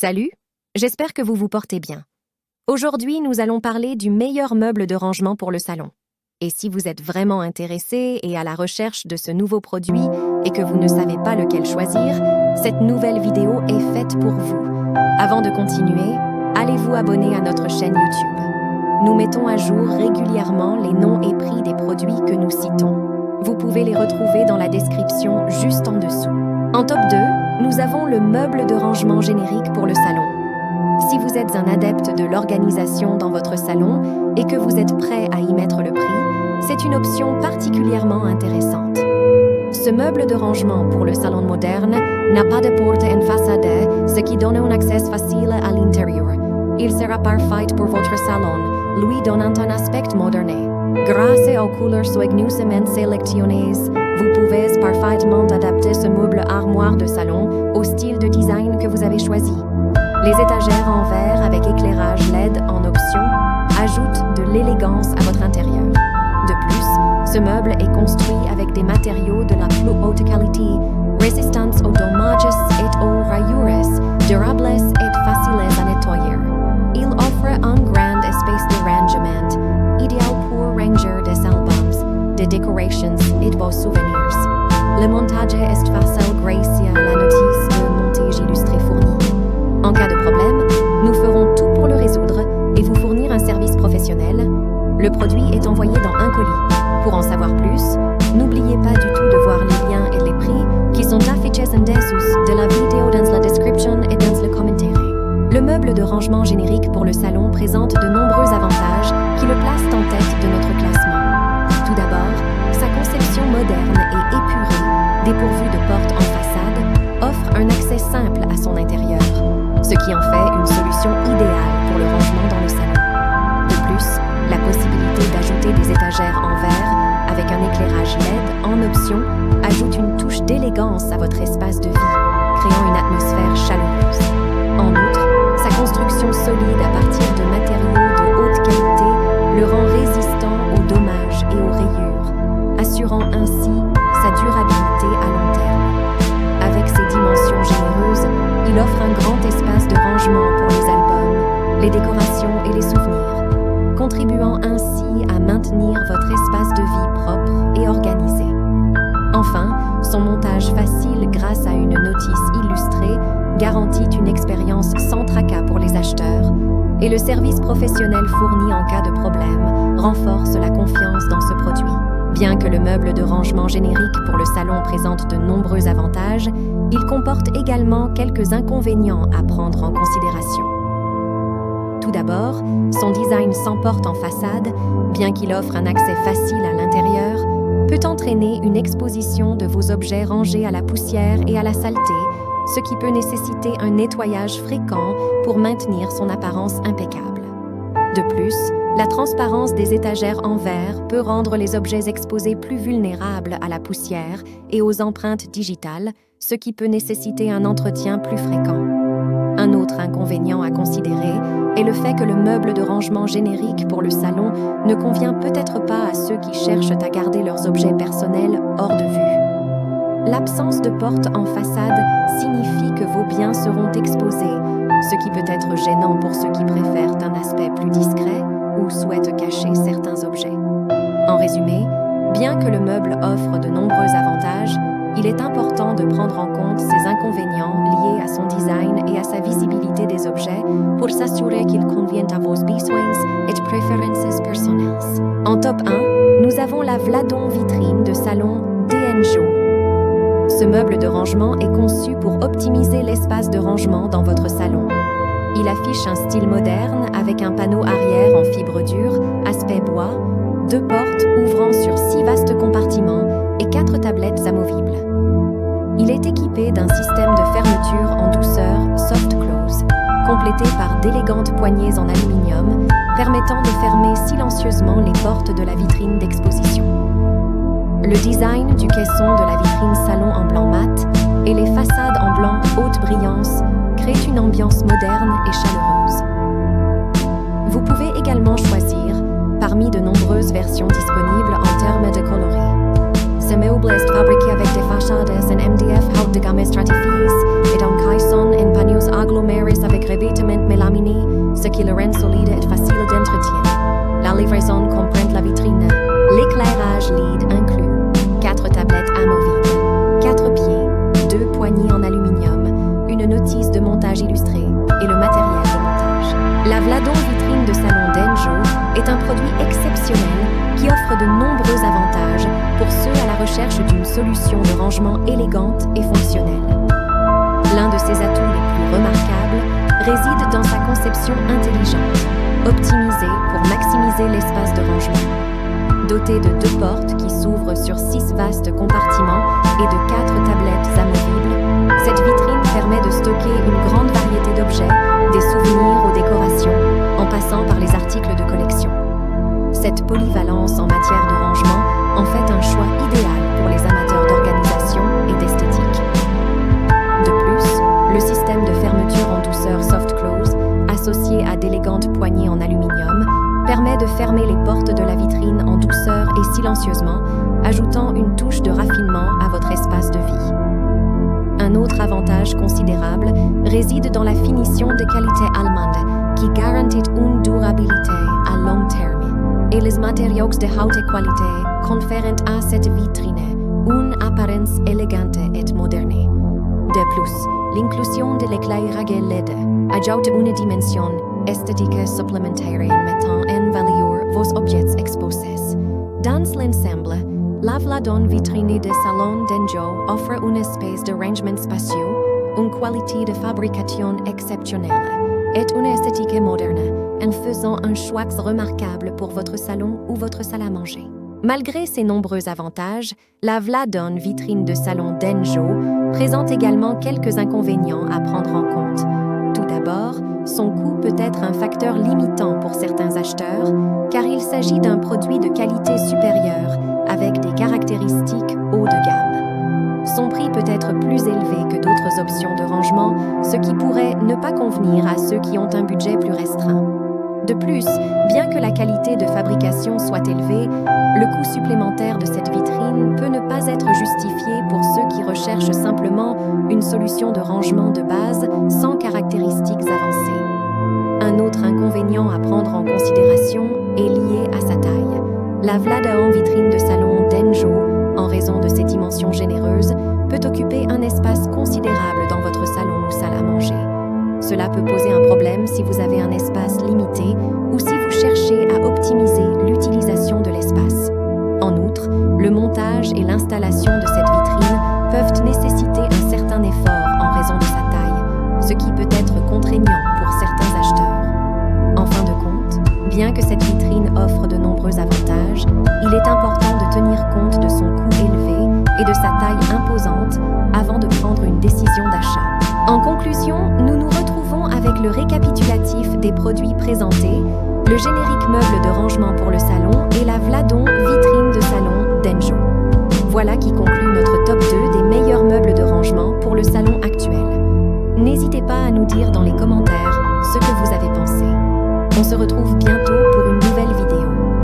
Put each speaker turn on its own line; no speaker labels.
Salut, j'espère que vous vous portez bien. Aujourd'hui, nous allons parler du meilleur meuble de rangement pour le salon. Et si vous êtes vraiment intéressé et à la recherche de ce nouveau produit et que vous ne savez pas lequel choisir, cette nouvelle vidéo est faite pour vous. Avant de continuer, allez vous abonner à notre chaîne YouTube. Nous mettons à jour régulièrement les noms et prix des produits que nous citons. Vous pouvez les retrouver dans la description juste en dessous. En top 2, nous avons le meuble de rangement générique pour le salon. Si vous êtes un adepte de l'organisation dans votre salon et que vous êtes prêt à y mettre le prix, c'est une option particulièrement intéressante. Ce meuble de rangement pour le salon moderne n'a pas de porte en façade, ce qui donne un accès facile à l'intérieur. Il sera parfait pour votre salon, lui donnant un aspect moderne. Grâce aux couleurs soigneusement sélectionnées, vous pouvez parfaitement adapter ce meuble armoire de salon au style de design que vous avez choisi. Les étagères en verre avec éclairage LED en option ajoutent de l'élégance à votre intérieur. De plus, ce meuble est construit avec des matériaux de la plus haute qualité, résistants aux dommages et aux rayures, durables et faciles à nettoyer. Il offre un grand espace de rangement, idéal pour ranger des albums, des décorations et vos souvenirs. Le montage est facile grâce à la notice de montage illustré fournie. En cas de problème, nous ferons tout pour le résoudre et vous fournir un service professionnel. Le produit est envoyé dans un colis. Pour en savoir plus, n'oubliez pas du tout de voir les liens et les prix qui sont affichés en dessous de la vidéo dans la description et dans le commentaire. Le meuble de rangement générique pour le salon présente de nombreux avantages qui le placent en tête de notre classement. Tout d'abord, sa conception moderne et épurée, dépourvue de portes en façade, offre un accès simple à son intérieur, ce qui en fait une solution idéale pour le rangement dans le salon. De plus, la possibilité d'ajouter des étagères en verre avec un éclairage LED en option ajoute une touche d'élégance à votre espace de vie, créant une atmosphère chaleureuse. En outre, sa construction solide à partir de matériaux de haute qualité le rend résistant aux dommages et aux rayures, assurant ainsi sa durabilité à long terme. Avec ses dimensions généreuses, il offre un grand espace de rangement pour les albums, les décorations et les souvenirs, contribuant ainsi à maintenir votre espace de vie propre et organisé. Enfin, son montage facile grâce à une notice illustrée garantit une expérience sans tracas pour les acheteurs, et le service professionnel fourni en cas de problème renforce la confiance dans ce produit. Bien que le meuble de rangement générique pour le salon présente de nombreux avantages, il comporte également quelques inconvénients à prendre en considération. Tout d'abord, son design sans porte en façade, bien qu'il offre un accès facile à l'intérieur, peut entraîner une exposition de vos objets rangés à la poussière et à la saleté, ce qui peut nécessiter un nettoyage fréquent pour maintenir son apparence impeccable. De plus, la transparence des étagères en verre peut rendre les objets exposés plus vulnérables à la poussière et aux empreintes digitales, ce qui peut nécessiter un entretien plus fréquent. Un autre inconvénient à considérer est le fait que le meuble de rangement générique pour le salon ne convient peut-être pas à ceux qui cherchent à garder leurs objets personnels hors de vue. L'absence de porte en façade signifie que vos biens seront exposés, ce qui peut être gênant pour ceux qui préfèrent un aspect plus discret ou souhaitent cacher certains objets. En résumé, bien que le meuble offre de nombreux avantages, il est important de prendre en compte ces inconvénients liés à son design et à sa visibilité des objets pour s'assurer qu'ils conviennent à vos besoins et préférences personnelles. En top 1, nous avons la Vladon vitrine de salon DNJO. Ce meuble de rangement est conçu pour optimiser l'espace de rangement dans votre salon. Il affiche un style moderne avec un panneau arrière en fibre dure, aspect bois, 2 portes ouvrant sur 6 vastes compartiments et 4 tablettes amovibles. Il est équipé d'un système de fermeture en douceur soft close, complété par d'élégantes poignées en aluminium, permettant de fermer silencieusement les portes de la vitrine d'exposition. Le design du caisson de la vitrine salon en blanc mat et les façades en blanc haute brillance créent une ambiance moderne et chaleureuse. Vous pouvez également choisir parmi de nombreuses versions disponibles en termes de coloris. Ce meuble est fabriqué avec des façades en MDF haute de gamme stratifiées et en caisson en panneaux agglomérés avec ce qui le rend solide et facile d'entretien. La livraison comprend la vitrine, l'éclairage LED inclus, 4 tablettes amovibles, 4 pieds, 2 poignées en aluminium, une notice de montage illustrée et le matériel de montage. La Vladon vitrine de salon Denjo est un produit exceptionnel qui offre de nombreux avantages pour ceux à la recherche d'une solution de rangement élégante et fonctionnelle. L'un de ses atouts les plus remarquables réside dans sa conception intelligente, optimisée pour maximiser l'espace de rangement. Dotée de 2 portes qui s'ouvrent sur 6 vastes compartiments et de 4 tablettes amovibles, cette vitrine permet de stocker une grande variété d'objets, des souvenirs aux décorations, en passant par les articles de collection. Cette polyvalence en matière de rangement en fait un choix idéal pour les amateurs d'organisation et d'esthétique. De plus, le système de fermeture en douceur soft close, associé à d'élégantes poignées en aluminium, permet de fermer les portes de la vitrine en douceur et silencieusement, ajoutant une touche de raffinement à votre espace de vie. Un autre avantage considérable réside dans la finition de qualité allemande, qui garantit une durabilité à long terme. Et les matériaux de haute qualité confèrent à cette vitrine une apparence élégante et moderne. De plus, l'inclusion de l'éclairage LED ajoute une dimension esthétique supplémentaire en mettant en valeur vos objets exposés. Dans l'ensemble, la Vladon vitrine de salon Denjo offre un espace de rangement spacieux, une qualité de fabrication exceptionnelle et une esthétique moderne, en faisant un choix remarquable pour votre salon ou votre salle à manger. Malgré ces nombreux avantages, la Vladon vitrine de salon Denjo présente également quelques inconvénients à prendre en compte. Tout d'abord, son coût peut être un facteur limitant pour certains acheteurs, car il s'agit d'un produit de qualité supérieure avec des caractéristiques haut de gamme. Son prix peut être plus élevé que d'autres options de rangement, ce qui pourrait ne pas convenir à ceux qui ont un budget plus restreint. De plus, bien que la qualité de fabrication soit élevée, le coût supplémentaire de cette vitrine peut ne pas être justifié pour ceux qui recherchent simplement une solution de rangement de base sans caractéristiques avancées. Un autre inconvénient à prendre en considération est lié à sa taille. La Vladon vitrine de salon Denjo, en raison de ses dimensions généreuses, peut occuper un espace considérable dans votre salon ou salle à manger. Cela peut poser un problème si vous avez un espace limité ou si vous cherchez à optimiser l'utilisation de l'espace. En outre, le montage et l'installation de cette vitrine peuvent nécessiter un certain effort en raison de sa taille, ce qui peut être contraignant pour certains acheteurs. En fin de compte, bien que cette vitrine offre de nombreux avantages, il est important de tenir compte de son coût élevé et de sa taille imposante avant de prendre une décision d'achat. En conclusion, nous nous retrouvons avec le récapitulatif des produits présentés, le générique meuble de rangement pour le salon et la Vladon vitrine de salon Denjo. Voilà qui conclut notre top 2 des meilleurs meubles de rangement pour le salon actuel. N'hésitez pas à nous dire dans les commentaires ce que vous avez pensé. On se retrouve